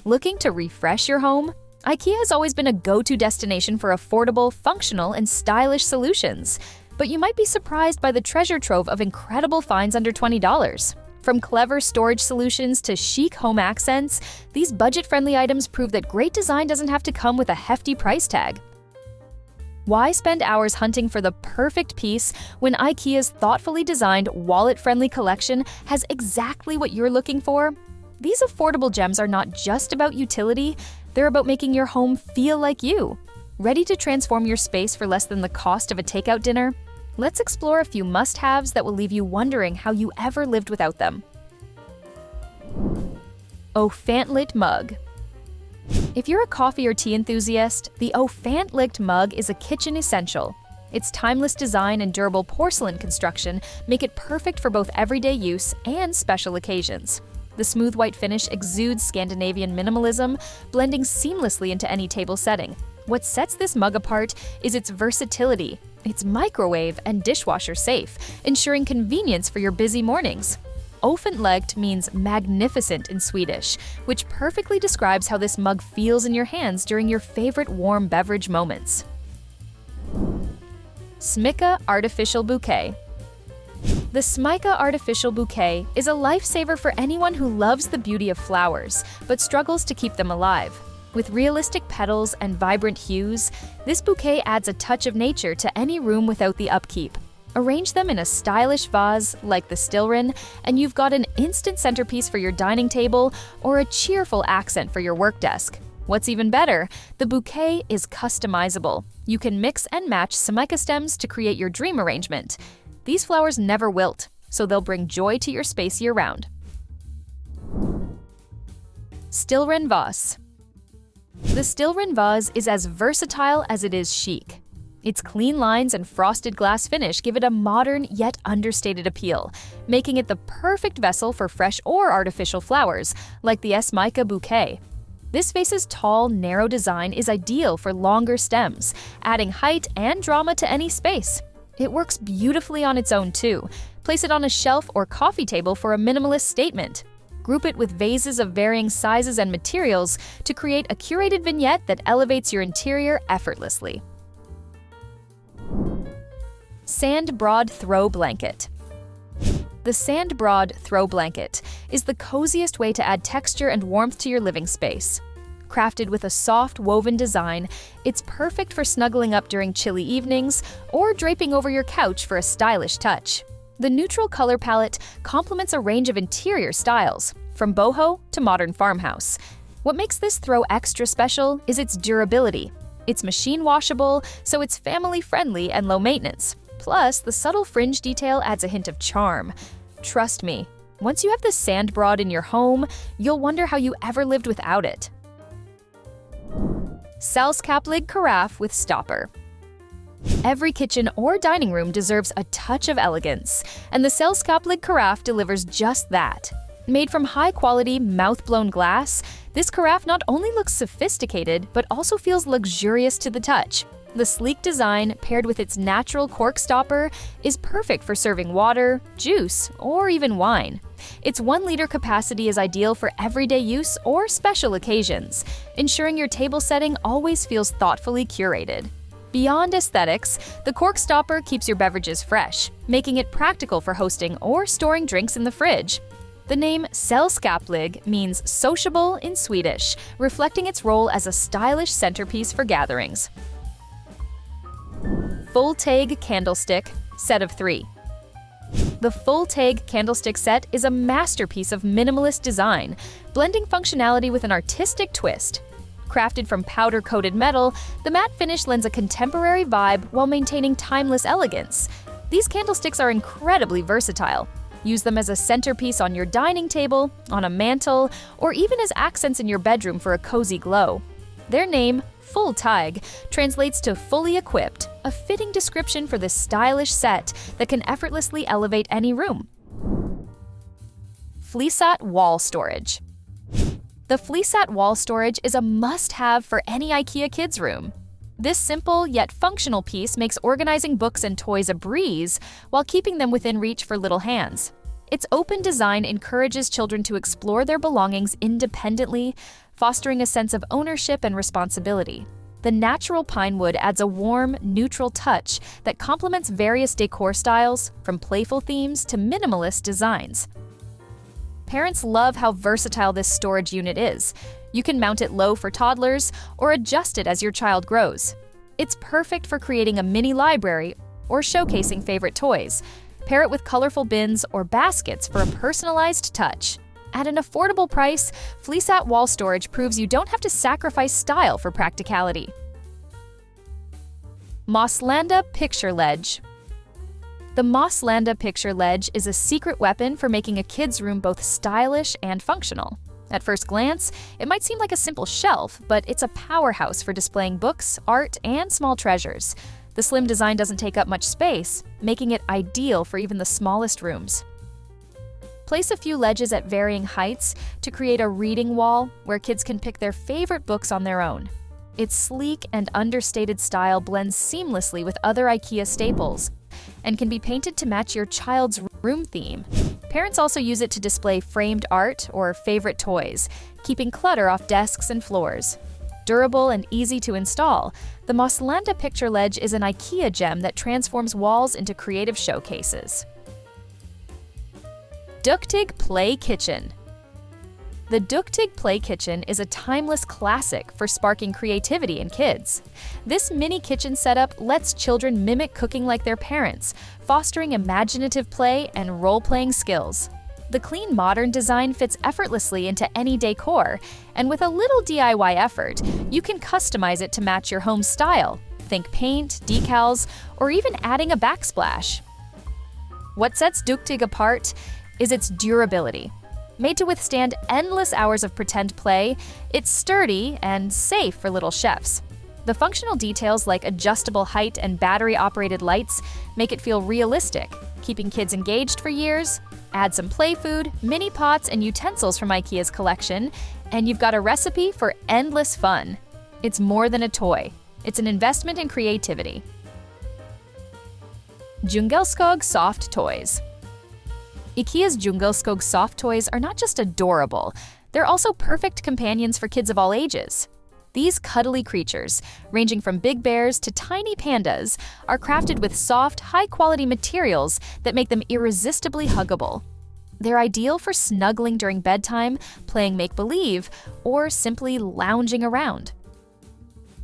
Looking to refresh your home? IKEA has always been a go-to destination for affordable, functional, and stylish solutions. But you might be surprised by the treasure trove of incredible finds under $20. From clever storage solutions to chic home accents, these budget-friendly items prove that great design doesn't have to come with a hefty price tag. Why spend hours hunting for the perfect piece when IKEA's thoughtfully designed, wallet-friendly collection has exactly what you're looking for? These affordable gems are not just about utility, they're about making your home feel like you. Ready to transform your space for less than the cost of a takeout dinner? Let's explore a few must-haves that will leave you wondering how you ever lived without them. Lit Mug. If you're a coffee or tea enthusiast, the Lit mug is a kitchen essential. Its timeless design and durable porcelain construction make it perfect for both everyday use and special occasions. The smooth white finish exudes Scandinavian minimalism, blending seamlessly into any table setting. What sets this mug apart is its versatility. It's microwave and dishwasher safe, ensuring convenience for your busy mornings. Offentligt means magnificent in Swedish, which perfectly describes how this mug feels in your hands during your favorite warm beverage moments. Smycke Artificial Bouquet. The Smycke Artificial Bouquet is a lifesaver for anyone who loves the beauty of flowers, but struggles to keep them alive. With realistic petals and vibrant hues, this bouquet adds a touch of nature to any room without the upkeep. Arrange them in a stylish vase like the Stillren, and you've got an instant centerpiece for your dining table or a cheerful accent for your work desk. What's even better, the bouquet is customizable. You can mix and match Smycke stems to create your dream arrangement. These flowers never wilt, so they'll bring joy to your space year-round. Stillren Vase. The Stillren vase is as versatile as it is chic. Its clean lines and frosted glass finish give it a modern yet understated appeal, making it the perfect vessel for fresh or artificial flowers, like the Smycke bouquet. This vase's tall, narrow design is ideal for longer stems, adding height and drama to any space. It works beautifully on its own too. Place it on a shelf or coffee table for a minimalist statement. Group it with vases of varying sizes and materials to create a curated vignette that elevates your interior effortlessly. Sandbroad Throw Blanket. The Sandbroad Throw Blanket is the coziest way to add texture and warmth to your living space. Crafted with a soft, woven design, it's perfect for snuggling up during chilly evenings or draping over your couch for a stylish touch. The neutral color palette complements a range of interior styles, from boho to modern farmhouse. What makes this throw extra special is its durability. It's machine washable, so it's family-friendly and low maintenance. Plus, the subtle fringe detail adds a hint of charm. Trust me, once you have the Sandbroad in your home, you'll wonder how you ever lived without it. Selskaplig Carafe with Stopper. Every kitchen or dining room deserves a touch of elegance, and the Selskaplig Carafe delivers just that. Made from high-quality, mouth-blown glass, this carafe not only looks sophisticated, but also feels luxurious to the touch. The sleek design, paired with its natural cork stopper, is perfect for serving water, juice, or even wine. Its 1-liter capacity is ideal for everyday use or special occasions, ensuring your table setting always feels thoughtfully curated. Beyond aesthetics, the cork stopper keeps your beverages fresh, making it practical for hosting or storing drinks in the fridge. The name Selskaplig means sociable in Swedish, reflecting its role as a stylish centerpiece for gatherings. Fulltag Candlestick, set of 3. The Fulltag Candlestick set is a masterpiece of minimalist design, blending functionality with an artistic twist. Crafted from powder-coated metal, the matte finish lends a contemporary vibe while maintaining timeless elegance. These candlesticks are incredibly versatile. Use them as a centerpiece on your dining table, on a mantle, or even as accents in your bedroom for a cozy glow. Their name, Fulltag, translates to fully equipped, a fitting description for this stylish set that can effortlessly elevate any room. Flisat Wall Storage. The Flisat wall storage is a must-have for any IKEA kids' room. This simple yet functional piece makes organizing books and toys a breeze while keeping them within reach for little hands. Its open design encourages children to explore their belongings independently, fostering a sense of ownership and responsibility. The natural pine wood adds a warm, neutral touch that complements various decor styles, from playful themes to minimalist designs. Parents love how versatile this storage unit is. You can mount it low for toddlers or adjust it as your child grows. It's perfect for creating a mini library or showcasing favorite toys. Pair it with colorful bins or baskets for a personalized touch. At an affordable price, FleeceAt wall storage proves you don't have to sacrifice style for practicality. Mosslanda Picture Ledge. The Mosslanda Picture Ledge is a secret weapon for making a kid's room both stylish and functional. At first glance, it might seem like a simple shelf, but it's a powerhouse for displaying books, art, and small treasures. The slim design doesn't take up much space, making it ideal for even the smallest rooms. Place a few ledges at varying heights to create a reading wall where kids can pick their favorite books on their own. Its sleek and understated style blends seamlessly with other IKEA staples and can be painted to match your child's room theme. Parents also use it to display framed art or favorite toys, keeping clutter off desks and floors. Durable and easy to install, the Mosslanda Picture Ledge is an IKEA gem that transforms walls into creative showcases. Duktig Play Kitchen. The Duktig Play Kitchen is a timeless classic for sparking creativity in kids. This mini kitchen setup lets children mimic cooking like their parents, fostering imaginative play and role-playing skills. The clean, modern design fits effortlessly into any decor, and with a little DIY effort, you can customize it to match your home style. Think paint, decals, or even adding a backsplash. What sets Duktig apart is its durability. Made to withstand endless hours of pretend play, it's sturdy and safe for little chefs. The functional details like adjustable height and battery-operated lights make it feel realistic, keeping kids engaged for years. Add some play food, mini pots, and utensils from IKEA's collection, and you've got a recipe for endless fun. It's more than a toy. It's an investment in creativity. Djungelskog Soft Toys. IKEA's Djungelskog soft toys are not just adorable, they're also perfect companions for kids of all ages. These cuddly creatures, ranging from big bears to tiny pandas, are crafted with soft, high-quality materials that make them irresistibly huggable. They're ideal for snuggling during bedtime, playing make-believe, or simply lounging around.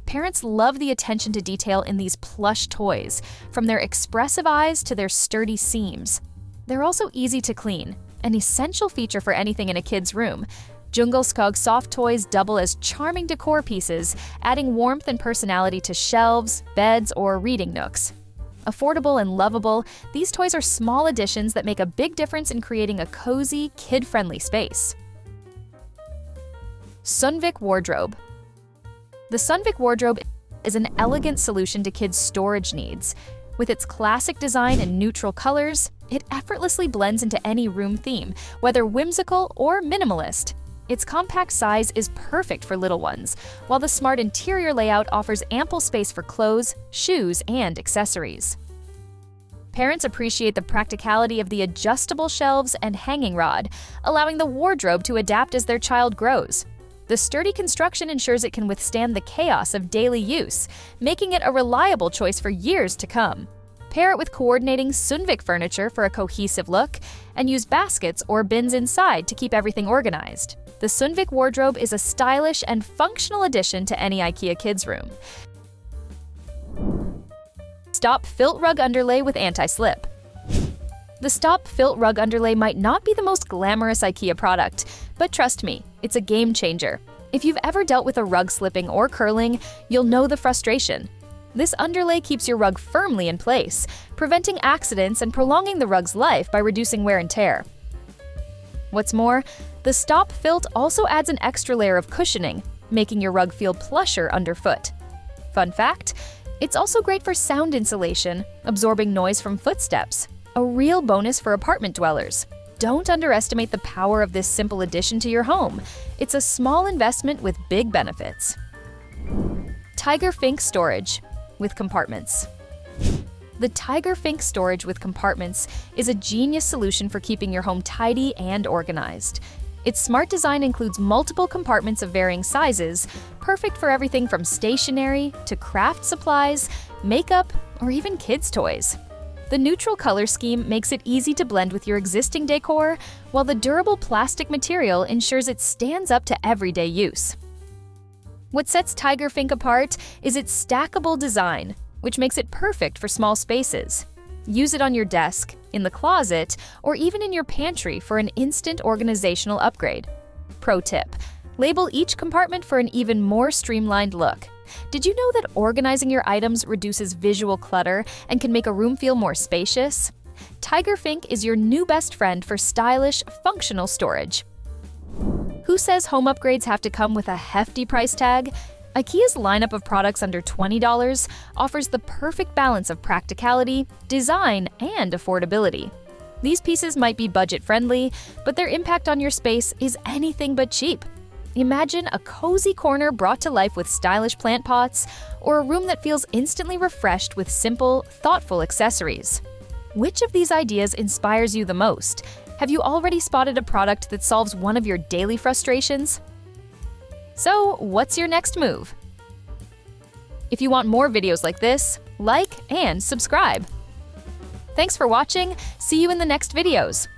Parents love the attention to detail in these plush toys, from their expressive eyes to their sturdy seams. They're also easy to clean, an essential feature for anything in a kid's room. Djungelskog soft toys double as charming decor pieces, adding warmth and personality to shelves, beds, or reading nooks. Affordable and lovable, these toys are small additions that make a big difference in creating a cozy, kid-friendly space. Sundvik Wardrobe. The Sundvik Wardrobe is an elegant solution to kids' storage needs. With its classic design and neutral colors, it effortlessly blends into any room theme, whether whimsical or minimalist. Its compact size is perfect for little ones, while the smart interior layout offers ample space for clothes, shoes, and accessories. Parents appreciate the practicality of the adjustable shelves and hanging rod, allowing the wardrobe to adapt as their child grows. The sturdy construction ensures it can withstand the chaos of daily use, making it a reliable choice for years to come. Pair it with coordinating Sundvik furniture for a cohesive look, and use baskets or bins inside to keep everything organized. The Sundvik wardrobe is a stylish and functional addition to any IKEA kids' room. Stop Filt Rug Underlay with Anti-Slip. The Stop Filt Rug Underlay might not be the most glamorous IKEA product, but trust me, it's a game changer. If you've ever dealt with a rug slipping or curling, you'll know the frustration. This underlay keeps your rug firmly in place, preventing accidents and prolonging the rug's life by reducing wear and tear. What's more, the Stop Filt also adds an extra layer of cushioning, making your rug feel plusher underfoot. Fun fact, it's also great for sound insulation, absorbing noise from footsteps, a real bonus for apartment dwellers. Don't underestimate the power of this simple addition to your home. It's a small investment with big benefits. Tiger Fink Storage with compartments. the Tiger Fink storage with compartments is a genius solution for keeping your home tidy and organized. Its smart design includes multiple compartments of varying sizes, perfect for everything from stationery to craft supplies, makeup, or even kids' toys. The neutral color scheme makes it easy to blend with your existing decor, while the durable plastic material ensures it stands up to everyday use. What sets Tiger Fink apart is its stackable design, which makes it perfect for small spaces. Use it on your desk, in the closet, or even in your pantry for an instant organizational upgrade. Pro tip: label each compartment for an even more streamlined look. Did you know that organizing your items reduces visual clutter and can make a room feel more spacious? Tiger Fink is your new best friend for stylish, functional storage. Who says home upgrades have to come with a hefty price tag? IKEA's lineup of products under $20 offers the perfect balance of practicality, design, and affordability. These pieces might be budget-friendly, but their impact on your space is anything but cheap. Imagine a cozy corner brought to life with stylish plant pots, or a room that feels instantly refreshed with simple, thoughtful accessories. Which of these ideas inspires you the most? Have you already spotted a product that solves one of your daily frustrations? So, what's your next move? If you want more videos like this, like and subscribe. Thanks for watching. See you in the next videos.